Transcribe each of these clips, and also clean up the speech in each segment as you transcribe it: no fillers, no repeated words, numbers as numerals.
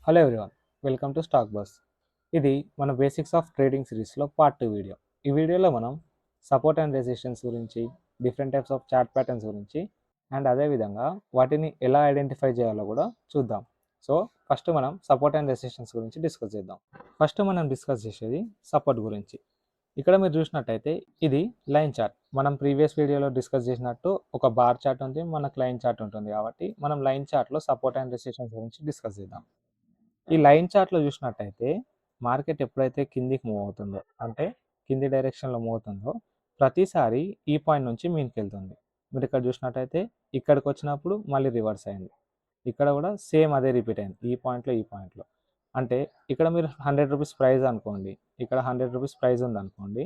Hello everyone, welcome to stock bus. ఇది మన basics of trading సిరీస్లో పార్ట్ 2 వీడియో. ఈ వీడియోలో మనం సపోర్ట్ అండ్ రెసిస్టెన్స్ గురించి, different types of chart patterns గురించి అండ్ అదేవిధంగా వాటిని ఎలా ఐడెంటిఫై చేయాలో కూడా చూద్దాం. సో ఫస్ట్ మనం సపోర్ట్ అండ్ రెసిస్టెన్స్ గురించి డిస్కస్ చేద్దాం. ఫస్ట్ మనం డిస్కస్ చేసేది సపోర్ట్ గురించి. ఇక్కడ మీరు చూసినట్టయితే ఇది లైన్ చార్ట్. మనం ప్రీవియస్ వీడియోలో డిస్కస్ చేసినట్టు ఒక బార్ చార్ట్ ఉంది, మనకు లైన్ చార్ట్ ఉంటుంది. కాబట్టి మనం లైన్ చార్ట్లో సపోర్ట్ అండ్ రెసిస్టెన్స్ గురించి డిస్కస్ చేద్దాం. ఈ లైన్ చార్ట్లో చూసినట్టయితే మార్కెట్ ఎప్పుడైతే కిందికి మూవ్ అవుతుందో, అంటే కింది డైరెక్షన్లో మూవ్ అవుతుందో, ప్రతిసారి ఈ పాయింట్ నుంచి మీన్కి వెళ్తుంది. మీరు ఇక్కడ చూసినట్టయితే ఇక్కడికి వచ్చినప్పుడు మళ్ళీ రివర్స్ అయింది. ఇక్కడ కూడా సేమ్ అదే రిపీట్ అయింది, ఈ పాయింట్లో. అంటే ఇక్కడ మీరు 100 రూపీస్ ప్రైస్ అనుకోండి, ఇక్కడ 100 రూపీస్ ప్రైస్ ఉంది అనుకోండి.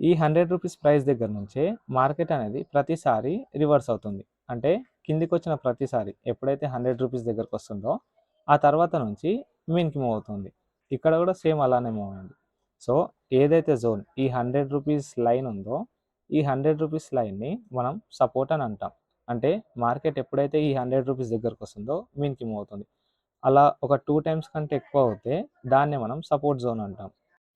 ఈ 100 రూపీస్ ప్రైస్ దగ్గర నుంచే మార్కెట్ అనేది ప్రతిసారి రివర్స్ అవుతుంది. అంటే కిందికి వచ్చిన ప్రతిసారి ఎప్పుడైతే 100 రూపీస్ దగ్గరకు వస్తుందో ఆ తర్వాత నుంచి మీన్కి మూవ్ అవుతుంది. ఇక్కడ కూడా సేమ్ అలానే మూవ్ అయింది. సో ఏదైతే జోన్ ఈ 100 రూపీస్ లైన్ ఉందో, ఈ 100 రూపీస్ లైన్ని మనం సపోర్ట్ అని అంటాం. అంటే మార్కెట్ ఎప్పుడైతే ఈ 100 రూపీస్ దగ్గరకు వస్తుందో మీన్కి మూవ్ అవుతుంది. అలా ఒక 2 టైమ్స్ కంటే ఎక్కువ అవుతే దాన్నే మనం సపోర్ట్ జోన్ అంటాం.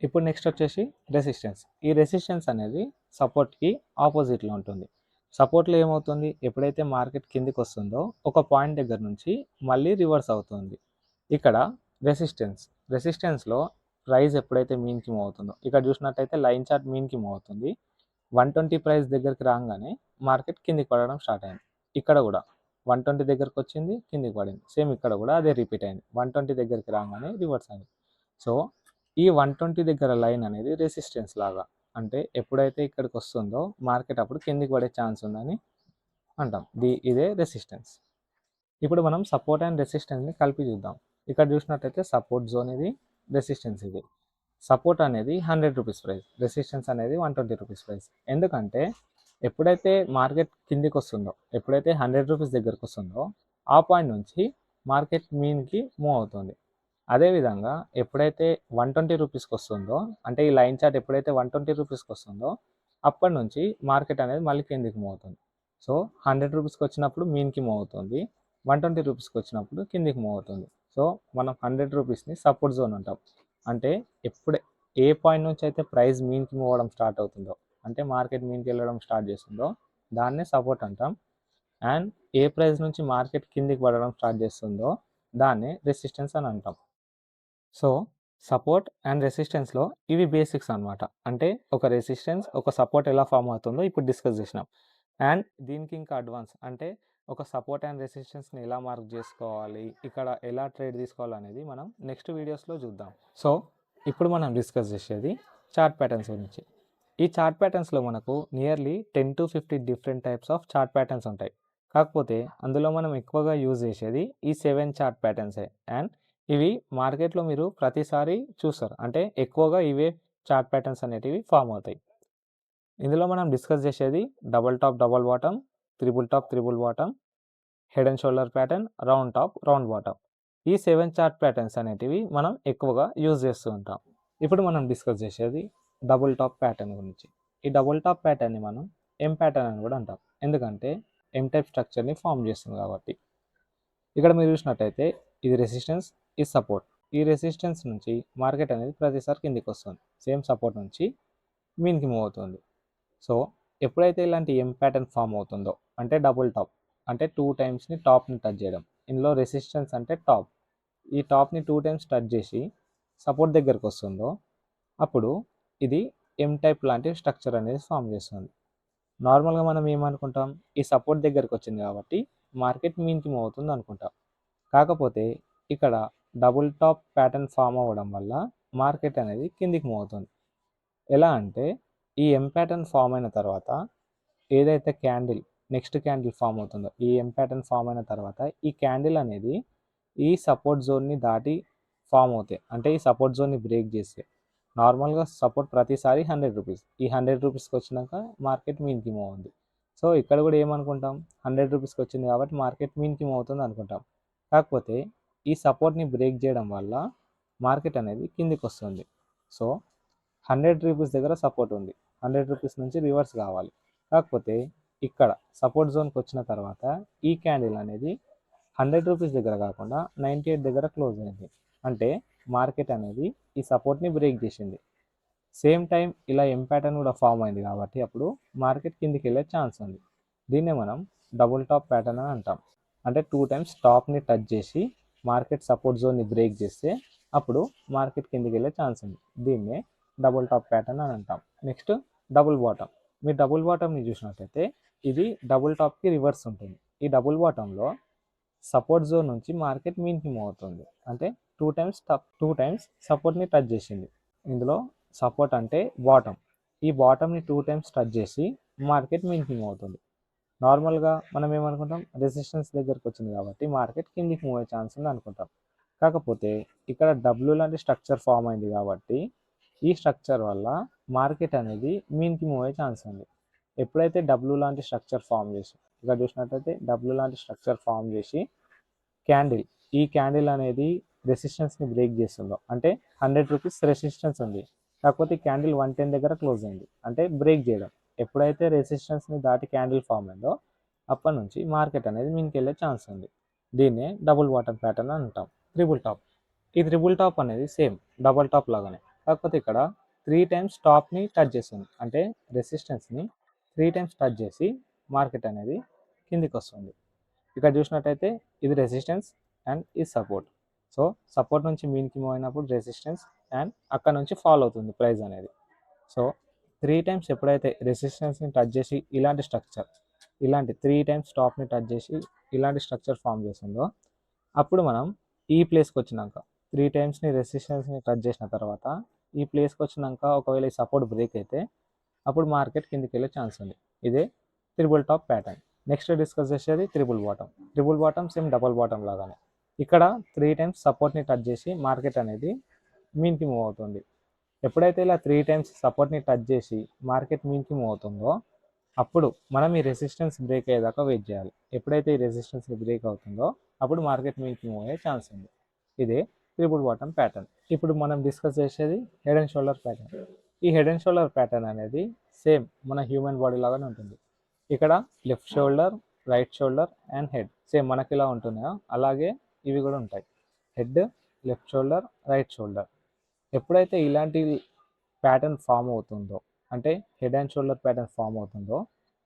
ఇప్పుడు నెక్స్ట్ వచ్చేసి రెసిస్టెన్స్. ఈ రెసిస్టెన్స్ అనేది సపోర్ట్కి ఆపోజిట్లో ఉంటుంది. సపోర్ట్లో ఏమవుతుంది, ఎప్పుడైతే మార్కెట్ కిందికి వస్తుందో ఒక పాయింట్ దగ్గర నుంచి మళ్ళీ రివర్స్ అవుతుంది. ఇక్కడ రెసిస్టెన్స్లో ప్రైస్ ఎప్పుడైతే మీన్కి మూవ్ అవుతుందో, ఇక్కడ చూసినట్టయితే లైన్ చార్ట్ మీన్కి మూవ్ అవుతుంది. 120 ప్రైస్ దగ్గరికి రాగానే మార్కెట్ కిందికి పడడం స్టార్ట్ అయింది. ఇక్కడ కూడా 120 దగ్గరకు వచ్చింది, కిందికి పడింది. సేమ్ ఇక్కడ కూడా అదే రిపీట్ అయింది. 120 దగ్గరికి రాగానే రివర్స్ అయింది. సో ఈ 120 దగ్గర లైన్ అనేది రెసిస్టెన్స్ లాగా. అంటే ఎప్పుడైతే ఇక్కడికి వస్తుందో మార్కెట్ అప్పుడు కిందికి పడే ఛాన్స్ ఉందని అంటాం. ఇదే రెసిస్టెన్స్. ఇప్పుడు మనం సపోర్ట్ అండ్ రెసిస్టెన్స్ని కలిపి చూద్దాం. ఇక్కడ చూసినట్టయితే సపోర్ట్ జోన్ ఇది, రెసిస్టెన్స్ ఇది. సపోర్ట్ అనేది 100 రూపీస్ ప్రైస్, రెసిస్టెన్స్ అనేది 120 రూపీస్ ప్రైస్. ఎందుకంటే ఎప్పుడైతే మార్కెట్ కిందికి వస్తుందో, ఎప్పుడైతే 100 రూపీస్ దగ్గరకు వస్తుందో ఆ పాయింట్ నుంచి మార్కెట్ మీన్కి మూవ్ అవుతుంది. అదేవిధంగా ఎప్పుడైతే 120 రూపీస్కి వస్తుందో, అంటే ఈ లైన్ చార్ట్ ఎప్పుడైతే 120 రూపీస్కి వస్తుందో అప్పటి నుంచి మార్కెట్ అనేది మళ్ళీ కిందికి మూవ్ అవుతుంది. సో 100 రూపీస్కి వచ్చినప్పుడు మీన్కి మూవ్ అవుతుంది, 120 రూపీస్కి వచ్చినప్పుడు కిందికి మూవ్ అవుతుంది. సో మనం 100 రూపీస్ని సపోర్ట్ జోన్ అంటాం. అంటే ఏ పాయింట్ నుంచి అయితే ప్రైస్ మీన్కి మూవ్ అవ్వడం స్టార్ట్ అవుతుందో, అంటే మార్కెట్ మీన్కి వెళ్ళడం స్టార్ట్ చేస్తుందో దాన్నే సపోర్ట్ అంటాం. అండ్ ఏ ప్రైస్ నుంచి మార్కెట్ కిందికి పడడం స్టార్ట్ చేస్తుందో దాన్నే రెసిస్టెన్స్ అని అంటాం. సో సపోర్ట్ అండ్ రెసిస్టెన్స్లో ఇవి బేసిక్స్ అనమాట. అంటే ఒక రెసిస్టెన్స్, ఒక సపోర్ట్ ఎలా ఫామ్ అవుతుందో ఇప్పుడు డిస్కస్ చేసినాం. అండ్ దీనికి ఇంకా అడ్వాన్స్, అంటే ఒక సపోర్ట్ అండ్ రెసిస్టెన్స్ని ఎలా మార్క్ చేసుకోవాలి, ఇక్కడ ఎలా ట్రేడ్ తీసుకోవాలనేది మనం నెక్స్ట్ వీడియోస్లో చూద్దాం. సో ఇప్పుడు మనం డిస్కస్ చేసేది చార్ట్ ప్యాటర్న్స్ గురించి. ఈ చార్ట్ ప్యాటర్న్స్లో మనకు nearly 10 to 50 different types of chart patterns ఉంటాయి. కాకపోతే అందులో మనం ఎక్కువగా యూజ్ చేసేది ఈ 7 చార్ట్ ప్యాటర్న్సే. అండ్ ఇవి మార్కెట్లో మీరు ప్రతిసారి చూస్తారు, అంటే ఎక్కువగా ఇవే చార్ట్ ప్యాటర్న్స్ అనేటివి ఫామ్ అవుతాయి. ఇందులో మనం డిస్కస్ చేసేది double tap double bottom, triple top triple bottom, head and shoulder pattern, round top round bottom. ఈ 7 చార్ట్ ప్యాటర్న్స్ అనేటివి మనం ఎక్కువగా యూజ్ చేస్తూ ఉంటాం. ఇప్పుడు మనం డిస్కస్ చేసేది డబుల్ టాప్ ప్యాటర్న్ గురించి. ఈ డబుల్ టాప్ ప్యాటర్న్ని మనం ఎం ప్యాటర్న్ అని కూడా అంటాం, ఎందుకంటే ఎం టైప్ స్ట్రక్చర్ని ఫామ్ చేస్తుంది కాబట్టి. ఇక్కడ మీరు చూసినట్టయితే ఇది రెసిస్టెన్స్, ఇది సపోర్ట్. ఈ రెసిస్టెన్స్ నుంచి మార్కెట్ అనేది ప్రతిసారి కిందికి వస్తుంది, సేమ్ సపోర్ట్ నుంచి మీన్కి మూవ్ అవుతుంది. సో ఎప్పుడైతే ఇలాంటి ఎం ప్యాటర్న్ ఫామ్ అవుతుందో, అంటే డబుల్ టాప్, అంటే 2 టైమ్స్ని టాప్ని టచ్ చేయడం. ఇందులో రెసిస్టెన్స్ అంటే టాప్, ఈ టాప్ని 2 టైమ్స్ టచ్ చేసి సపోర్ట్ దగ్గరకు వస్తుందో అప్పుడు ఇది ఎం టైప్ లాంటి స్ట్రక్చర్ అనేది ఫామ్ చేస్తుంది. నార్మల్గా మనం ఏమనుకుంటాం, ఈ సపోర్ట్ దగ్గరకు వచ్చింది కాబట్టి మార్కెట్ మీన్కి మూవ్ అవుతుంది అనుకుంటాం. కాకపోతే ఇక్కడ డబుల్ టాప్ ప్యాటర్న్ ఫామ్ అవ్వడం వల్ల మార్కెట్ అనేది కిందికి మూవ్ అవుతుంది. ఎలా అంటే ఈ ఎం ప్యాటర్న్ ఫామ్ అయిన తర్వాత ఏదైతే నెక్స్ట్ క్యాండిల్ ఫామ్ అవుతుందో, ఈ ఎం ప్యాటర్న్ ఫామ్ అయిన తర్వాత ఈ క్యాండిల్ అనేది ఈ సపోర్ట్ జోన్ని దాటి ఫామ్ అవుతాయి. అంటే ఈ సపోర్ట్ జోన్ని బ్రేక్ చేస్తే నార్మల్గా సపోర్ట్ ప్రతిసారి 100 రూపీస్, ఈ 100 రూపీస్కి వచ్చినాక మార్కెట్ మీన్కి మూవ్ అవుతుంది. సో ఇక్కడ కూడా ఏమనుకుంటాం, 100 రూపీస్కి వచ్చింది కాబట్టి మార్కెట్ మీన్కి మూవ్ అవుతుంది అనుకుంటాం. కాకపోతే ఈ సపోర్ట్ని బ్రేక్ చేయడం వల్ల మార్కెట్ అనేది కిందికి వస్తుంది. సో 100 రూపీస్ దగ్గర సపోర్ట్ ఉంది, 100 రూపీస్ నుంచి రివర్స్ కావాలి. కాకపోతే ఇక్కడ సపోర్ట్ జోన్కి వచ్చిన తర్వాత ఈ క్యాండిల్ అనేది రూ. 100 దగ్గర కాకుండా 98 దగ్గర క్లోజ్ అయింది. అంటే మార్కెట్ అనేది ఈ సపోర్ట్ని బ్రేక్ చేసింది. సేమ్ టైం ఇలా ఎం ప్యాటర్న్ కూడా ఫామ్ అయింది కాబట్టి అప్పుడు మార్కెట్ కిందికి వెళ్ళే ఛాన్స్ ఉంది. దీన్నే మనం డబుల్ టాప్ ప్యాటర్న్ అని అంటాం. అంటే 2 టైమ్స్ టాప్ని టచ్ చేసి మార్కెట్ సపోర్ట్ జోన్ని బ్రేక్ చేస్తే అప్పుడు మార్కెట్ కిందికి వెళ్ళే ఛాన్స్ ఉంది. దీన్నే డబుల్ టాప్ ప్యాటర్న్ అని అంటాం. Next double bottom. మీరు డబుల్ బాటమ్ని చూసినట్టయితే ఇది డబుల్ టాప్కి రివర్స్ ఉంటుంది. ఈ డబుల్ బాటంలో సపోర్ట్ జోన్ నుంచి మార్కెట్ మీన్కి మూవ్ అవుతుంది. అంటే 2 టైమ్స్ సపోర్ట్ని టచ్ చేసింది. ఇందులో సపోర్ట్ అంటే బాటమ్. ఈ బాటమ్ని 2 టైమ్స్ టచ్ చేసి మార్కెట్ మీన్కి మూవ్ అవుతుంది. నార్మల్గా మనం ఏమనుకుంటాం, రెసిస్టెన్స్ దగ్గరకు వచ్చింది కాబట్టి మార్కెట్ కిందికి మూవ్ అయ్యే ఛాన్స్ ఉంది అనుకుంటాం. కాకపోతే ఇక్కడ డబ్ల్యూ లాంటి స్ట్రక్చర్ ఫామ్ అయింది కాబట్టి ఈ స్ట్రక్చర్ వల్ల మార్కెట్ అనేది మీన్కి మూవ్ అయ్యే ఛాన్స్ ఉంది. ఎప్పుడైతే డబ్ల్యూ లాంటి స్ట్రక్చర్ ఫామ్ చేసి, ఇక్కడ చూసినట్టయితే డబ్ల్యూ లాంటి స్ట్రక్చర్ ఫామ్ చేసి ఈ క్యాండిల్ అనేది రెసిస్టెన్స్ని బ్రేక్ చేస్తుందో, అంటే రూ. 100 రెసిస్టెన్స్ ఉంది, కాకపోతే ఈ క్యాండిల్ 110 దగ్గర క్లోజ్ అయింది, అంటే బ్రేక్ చేయడం. ఎప్పుడైతే రెసిస్టెన్స్ని దాటి క్యాండిల్ ఫామ్ అయిందో అప్పటి నుంచి మార్కెట్ అనేది మీనికి వెళ్ళే ఛాన్స్ ఉంది. దీన్నే డబుల్ బాటమ్ ప్యాటర్న్ అని అంటాం. Triple top. ఈ త్రిబుల్ టాప్ అనేది సేమ్ డబుల్ టాప్ లాగానే, కాకపోతే ఇక్కడ 3 టైమ్స్ టాప్ని టచ్ చేస్తుంది. అంటే రెసిస్టెన్స్ని 3 టైమ్స్ టచ్ చేసి మార్కెట్ అనేది కిందికి వస్తుంది. ఇక్కడ చూసినట్టయితే ఇది రెసిస్టెన్స్ అండ్ ఇది సపోర్ట్. సో సపోర్ట్ నుంచి మీన్కి మూవ్ అయినప్పుడు రెసిస్టెన్స్ అండ్ అక్కడ నుంచి ఫాల్ అవుతుంది ప్రైస్ అనేది. సో 3 టైమ్స్ ఎప్పుడైతే రెసిస్టెన్స్ని టచ్ చేసి ఇలాంటి 3 టైమ్స్ టాప్ని టచ్ చేసి ఇలాంటి స్ట్రక్చర్ ఫామ్ చేస్తుందో అప్పుడు మనం ఈ ప్లేస్కి వచ్చినాక 3 టైమ్స్ని రెసిస్టెన్స్ని టచ్ చేసిన తర్వాత ఈ ప్లేస్కి వచ్చినాక ఒకవేళ ఈ సపోర్ట్ బ్రేక్ అయితే అప్పుడు మార్కెట్ కిందికి వెళ్ళే ఛాన్స్ ఉంది. ఇదే triple top pattern. Next discuss చేసేది triple bottom. Triple bottom same double bottom లాగానే, ఇక్కడ 3 టైమ్స్ సపోర్ట్ని టచ్ చేసి మార్కెట్ అనేది మీన్కి మూవ్ అవుతుంది. ఎప్పుడైతే ఇలా 3 టైమ్స్ సపోర్ట్ని టచ్ చేసి మార్కెట్ మీన్కి మూవ్ అవుతుందో అప్పుడు మనం ఈ రెసిస్టెన్స్ బ్రేక్ అయ్యేదాకా వెయిట్ చేయాలి. ఎప్పుడైతే ఈ రెసిస్టెన్స్ బ్రేక్ అవుతుందో అప్పుడు మార్కెట్ మీన్కి మూవ్ అయ్యే ఛాన్స్ ఉంది. ఇదే త్రిబుల్ బాటమ్ ప్యాటర్న్. ఇప్పుడు మనం డిస్కస్ చేసేది హెడ్ అండ్ షోల్డర్ ప్యాటర్న్. ఈ హెడ్ అండ్ షోల్డర్ ప్యాటర్న్ అనేది సేమ్ మన హ్యూమన్ బాడీ లాగానే ఉంటుంది. ఇక్కడ left shoulder, right shoulder and head same మనకి ఇలా ఉంటున్నాయో అలాగే ఇవి కూడా ఉంటాయి. Head, left shoulder, right shoulder. ఎప్పుడైతే ఇలాంటి ప్యాటర్న్ ఫామ్ అవుతుందో, అంటే head and shoulder pattern form అవుతుందో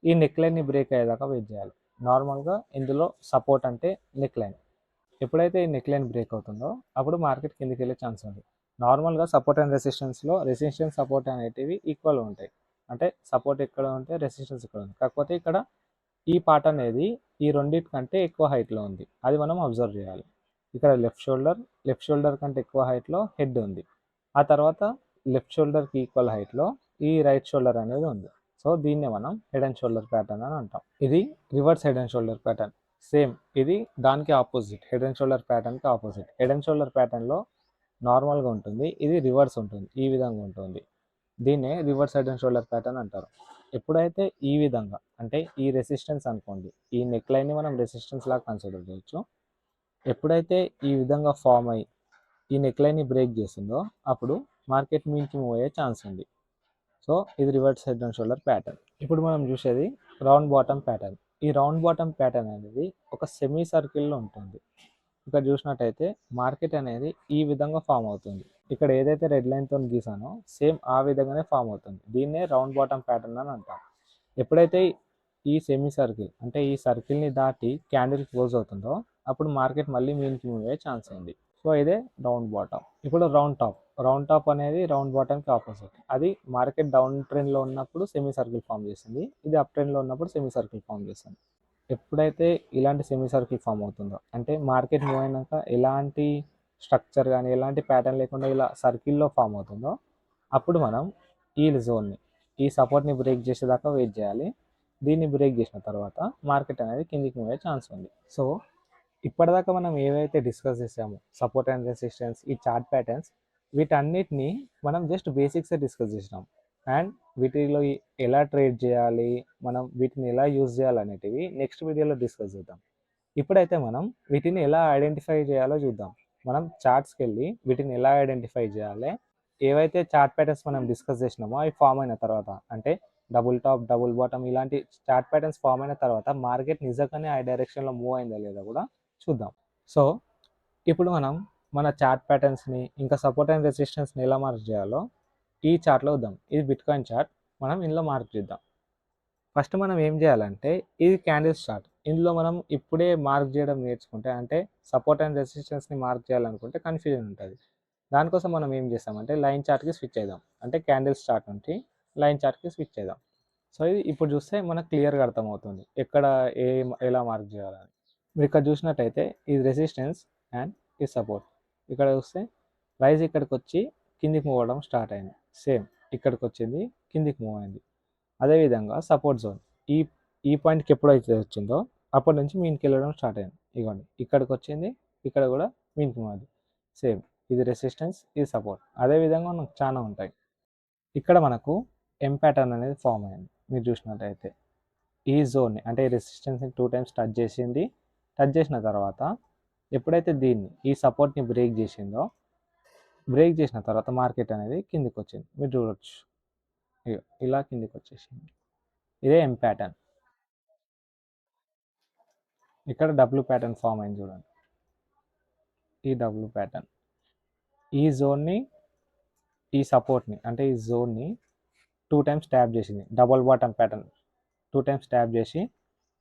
ఈ నెక్ లైన్ని బ్రేక్ అయ్యేదాకా వెయిట్ చేయాలి. నార్మల్గా ఇందులో సపోర్ట్ అంటే నెక్ లైన్. ఎప్పుడైతే ఈ నెక్ లైన్ బ్రేక్ అవుతుందో అప్పుడు మార్కెట్ కిందికి వెళ్ళే ఛాన్స్ ఉంది. నార్మల్గా సపోర్ట్ అండ్ రెసిస్టెన్స్ సపోర్ట్ అనేటివి ఈక్వల్ ఉంటాయి. అంటే సపోర్ట్ ఎక్కడ ఉంటే రెసిస్టెన్స్ ఇక్కడ ఉంది. కాకపోతే ఇక్కడ ఈ పార్ట్ అనేది ఈ రెండింటి కంటే ఎక్కువ హైట్లో ఉంది, అది మనం అబ్జర్వ్ చేయాలి. ఇక్కడ లెఫ్ట్ షోల్డర్ కంటే ఎక్కువ హైట్లో హెడ్ ఉంది. ఆ తర్వాత లెఫ్ట్ షోల్డర్కి ఈక్వల్ హైట్లో ఈ రైట్ షోల్డర్ అనేది ఉంది. సో దీన్నే మనం హెడ్ అండ్ షోల్డర్ ప్యాటర్న్ అని అంటాం. ఇది reverse head and shoulder pattern. Same ఇది దానికి ఆపోజిట్, హెడ్ అండ్ షోల్డర్ ప్యాటర్న్కి ఆపోజిట్. హెడ్ అండ్ షోల్డర్ ప్యాటర్న్లో నార్మల్గా ఉంటుంది, ఇది రివర్స్ ఉంటుంది, ఈ విధంగా ఉంటుంది. దీన్నే reverse head and shoulder pattern అంటారు. ఎప్పుడైతే ఈ విధంగా, అంటే ఈ రెసిస్టెన్స్ అనుకోండి, ఈ నెక్ లైన్ని మనం రెసిస్టెన్స్ లాగా కన్సిడర్ చేయొచ్చు. ఎప్పుడైతే ఈ విధంగా ఫామ్ అయ్యి ఈ నెక్ లైన్ని బ్రేక్ చేస్తుందో అప్పుడు మార్కెట్ మీన్కి మూవ్ అయ్యే ఛాన్స్ ఉంది. సో ఇది reverse head and shoulder pattern. ఇప్పుడు మనం చూసేది రౌండ్ బాటమ్ ప్యాటర్న్. ఈ రౌండ్ బాటమ్ ప్యాటర్న్ అనేది ఒక సెమీ సర్కిల్లో ఉంటుంది. ఇక్కడ చూసినట్టయితే మార్కెట్ అనేది ఈ విధంగా ఫామ్ అవుతుంది. ఇక్కడ ఏదైతే రెడ్ లైన్తో గీసానో సేమ్ ఆ విధంగానే ఫామ్ అవుతుంది. దీన్నే రౌండ్ బాటమ్ ప్యాటర్న్ అని అంటాం. ఎప్పుడైతే ఈ సెమీ సర్కిల్, అంటే ఈ సర్కిల్ని దాటి క్యాండిల్ క్లోజ్ అవుతుందో అప్పుడు మార్కెట్ మళ్ళీ మీన్కి మూవ్ అయ్యే ఛాన్స్ ఉంది. సో ఇదే రౌండ్ బాటమ్. ఇప్పుడు రౌండ్ టాప్ అనేది రౌండ్ బాటమ్కి ఆపోజిట్. అది మార్కెట్ డౌన్ ట్రెండ్లో ఉన్నప్పుడు సెమీ సర్కిల్ ఫామ్ చేస్తుంది, ఇది అప్ ట్రెండ్లో ఉన్నప్పుడు సెమీ సర్కిల్ ఫామ్ చేస్తుంది. ఎప్పుడైతే ఇలాంటి సెమీ సర్కిల్ ఫామ్ అవుతుందో, అంటే మార్కెట్ మూవ్ అయినాక ఎలాంటి స్ట్రక్చర్ కానీ ఎలాంటి ప్యాటర్న్ లేకుండా ఇలా సర్కిల్లో ఫామ్ అవుతుందో అప్పుడు మనం ఈ జోన్ని, ఈ సపోర్ట్ని బ్రేక్ చేసేదాకా వెయిట్ చేయాలి. దీన్ని బ్రేక్ చేసిన తర్వాత మార్కెట్ అనేది కిందికి మూవ్ అయ్యే ఛాన్స్ ఉంది. సో ఇప్పటిదాకా మనం ఏవైతే డిస్కస్ చేసామో సపోర్ట్ అండ్ రెసిస్టెన్స్, ఈ చార్ట్ ప్యాటర్న్స్, వీటన్నిటిని మనం జస్ట్ బేసిక్సే డిస్కస్ చేసినాం. అండ్ వీటిలో ఎలా ట్రేడ్ చేయాలి, మనం వీటిని ఎలా యూజ్ చేయాలనేటివి నెక్స్ట్ వీడియోలో డిస్కస్ చేద్దాం. ఇప్పుడైతే మనం వీటిని ఎలా ఐడెంటిఫై చేయాలో చూద్దాం. మనం చార్ట్స్కి వెళ్ళి వీటిని ఎలా ఐడెంటిఫై చేయాలి, ఏవైతే చార్ట్ ప్యాటర్న్స్ మనం డిస్కస్ చేసినామో అవి ఫామ్ అయిన తర్వాత, అంటే డబుల్ టాప్, డబుల్ బాటమ్ ఇలాంటి చార్ట్ ప్యాటర్న్స్ ఫామ్ అయిన తర్వాత మార్కెట్ నిజంగానే ఆ డైరెక్షన్లో మూవ్ అయిందా లేదా కూడా చూద్దాం. సో ఇప్పుడు మనం మన చార్ట్ ప్యాటర్న్స్ని ఇంకా సపోర్ట్ అండ్ రెసిస్టెన్స్ని ఎలా మార్క్ చేయాలో ఈ చార్ట్లో వద్దాం. ఇది బిట్కాయిన్ చార్ట్, మనం ఇందులో మార్క్ చేద్దాం. ఫస్ట్ మనం ఏం చేయాలంటే ఇది క్యాండిల్స్ చార్ట్. ఇందులో మనం ఇప్పుడే మార్క్ చేయడం నేర్చుకుంటే, అంటే సపోర్ట్ అండ్ రెసిస్టెన్స్ని మార్క్ చేయాలనుకుంటే కన్ఫ్యూజన్ ఉంటుంది. దానికోసం మనం ఏం చేస్తామంటే లైన్ చార్ట్కి స్విచ్ అయిదాం. అంటే క్యాండిల్స్ చార్ట్ నుంచి లైన్ చార్ట్కి స్విచ్ అయిదాం. సో ఇది ఇప్పుడు చూస్తే మనకు క్లియర్గా అర్థమవుతుంది ఎక్కడ ఎలా మార్క్ చేయాలని. మీరు ఇక్కడ చూసినట్టయితే ఇది రెసిస్టెన్స్ అండ్ ఇది సపోర్ట్. ఇక్కడ చూస్తే ప్రైస్ ఇక్కడికి వచ్చి కిందికి మూవ్ అవ్వడం స్టార్ట్ అయింది. సేమ్ ఇక్కడికి వచ్చింది, కిందికి మూవ్ అయింది. అదేవిధంగా సపోర్ట్ జోన్ ఈ ఈ పాయింట్కి ఎప్పుడైతే వచ్చిందో అప్పటి నుంచి మీన్కి వెళ్ళడం స్టార్ట్ అయింది. ఇవ్వండి ఇక్కడికి వచ్చింది, ఇక్కడ కూడా మీన్కి మూవ్ అయింది. సేమ్ ఇది రెసిస్టెన్స్, ఇది సపోర్ట్. అదేవిధంగా మనకు చాలా ఉంటాయి. ఇక్కడ మనకు ఎం ప్యాటర్న్ అనేది ఫామ్ అయింది. మీరు చూసినట్టయితే ఈ జోన్ని అంటే ఈ రెసిస్టెన్స్ని 2 టైమ్స్ టచ్ చేసింది. టచ్ చేసిన తర్వాత ఎప్పుడైతే దీన్ని ఈ సపోర్ట్ని బ్రేక్ చేసిందో, బ్రేక్ చేసిన తర్వాత మార్కెట్ అనేది కిందికి వచ్చింది. మీరు చూడొచ్చు ఇలా కిందికి వచ్చేసింది. ఇదే ఎం ప్యాటర్న్. ఇక్కడ డబ్ల్యూ ప్యాటర్న్ ఫామ్ అయింది చూడండి. ఈ డబ్ల్యూ ప్యాటర్న్ ఈ జోన్ని ఈ సపోర్ట్ని అంటే ఈ జోన్ని 2 టైమ్స్ ట్యాప్ చేసింది. Double bottom pattern 2 times tap చేసి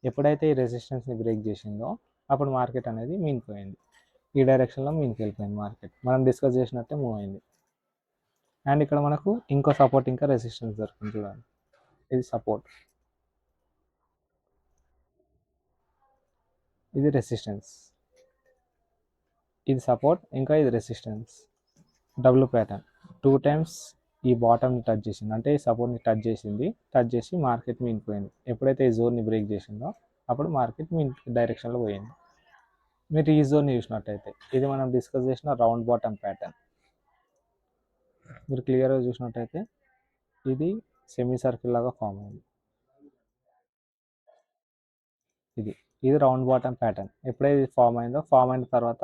ఎప్పుడైతే ఈ రెసిస్టెన్స్ని బ్రేక్ చేసిందో అప్పుడు మార్కెట్ అనేది మీన్కి పోయింది. ఈ డైరెక్షన్లో మీన్కి వెళ్ళిపోయింది మార్కెట్. మనం డిస్కస్ చేసినట్టే మూవ్ అయింది. అండ్ ఇక్కడ మనకు ఇంకో సపోర్ట్ ఇంకా రెసిస్టెన్స్ దొరుకుతుంది చూడండి. ఇది సపోర్ట్, ఇది రెసిస్టెన్స్, ఇది సపోర్ట్, ఇంకా ఇది రెసిస్టెన్స్. డబ్ల్యూ ప్యాటర్న్ 2 టైమ్స్ ఈ బాటమ్ని టచ్ చేసింది, అంటే ఈ సపోర్ట్ని టచ్ చేసింది. టచ్ చేసి మార్కెట్ మీన్కి పోయింది. ఎప్పుడైతే ఈ జోన్ని బ్రేక్ చేసిందో అప్పుడు మార్కెట్ మీన్ డైరెక్షన్లో పోయింది. మీరు ఈ జోన్ని చూసినట్టయితే ఇది మనం డిస్కస్ చేసిన రౌండ్ బాటమ్ ప్యాటర్న్. మీరు క్లియర్గా చూసినట్టయితే ఇది సెమీ సర్కిల్ లాగా ఫామ్ అయింది. ఇది రౌండ్ బాటమ్ ప్యాటర్న్. ఎప్పుడైతే ఇది ఫామ్ అయిందో, ఫామ్ అయిన తర్వాత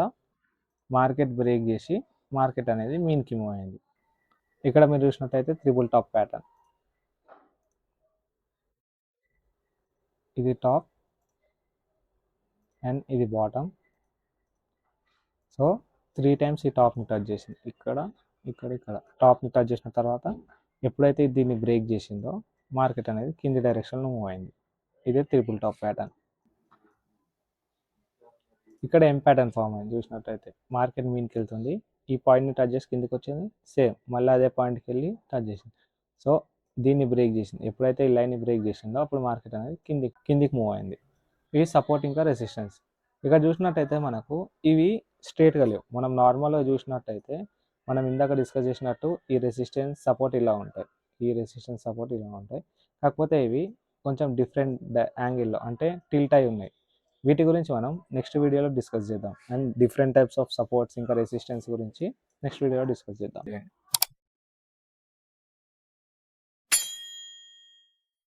మార్కెట్ బ్రేక్ చేసి మార్కెట్ అనేది మీన్కి మూవ్ అయింది. ఇక్కడ మీరు చూసినట్టయితే త్రిబుల్ టాప్ ప్యాటర్న్. ఇది టాప్ అండ్ ఇది బాటమ్. సో 3 టైమ్స్ ఈ టాప్ని టచ్ చేసింది. ఇక్కడ ఇక్కడ ఇక్కడ టాప్ని టచ్ చేసిన తర్వాత ఎప్పుడైతే దీన్ని బ్రేక్ చేసిందో మార్కెట్ అనేది కింది డైరెక్షన్లో మూవ్ అయింది. ఇదే త్రిబుల్ టాప్ ప్యాటర్న్. ఇక్కడ ఎం ప్యాటర్న్ ఫామ్ అయింది. చూసినట్టయితే మార్కెట్ మీన్కి వెళ్తుంది, ఈ పాయింట్ని టచ్ చేసి కిందికి వచ్చింది. సేమ్ మళ్ళీ అదే పాయింట్కి వెళ్ళి టచ్ చేసింది. సో దీన్ని బ్రేక్ చేసింది. ఎప్పుడైతే ఈ లైన్ని బ్రేక్ చేసిందో అప్పుడు మార్కెట్ అనేది కిందికి మూవ్ అయింది. ఇది సపోర్ట్ ఇంకా రెసిస్టెన్స్. ఇక్కడ చూసినట్టయితే మనకు ఇవి స్ట్రేట్గా లేవు. మనం నార్మల్గా చూసినట్టయితే మనం ఇందాక డిస్కస్ చేసినట్టు ఈ రెసిస్టెన్స్ సపోర్ట్ ఇలా ఉంటాయి, ఈ రెసిస్టెన్స్ సపోర్ట్ ఇలా ఉంటాయి. కాకపోతే ఇవి కొంచెం డిఫరెంట్ యాంగిల్లో అంటే టిల్ట్ అయి ఉన్నాయి. వీటి గురించి మనం నెక్స్ట్ వీడియోలో డిస్కస్ చేద్దాం. And different types of supports ఇంకా రెసిస్టెన్స్ గురించి నెక్స్ట్ వీడియోలో డిస్కస్ చేద్దాం.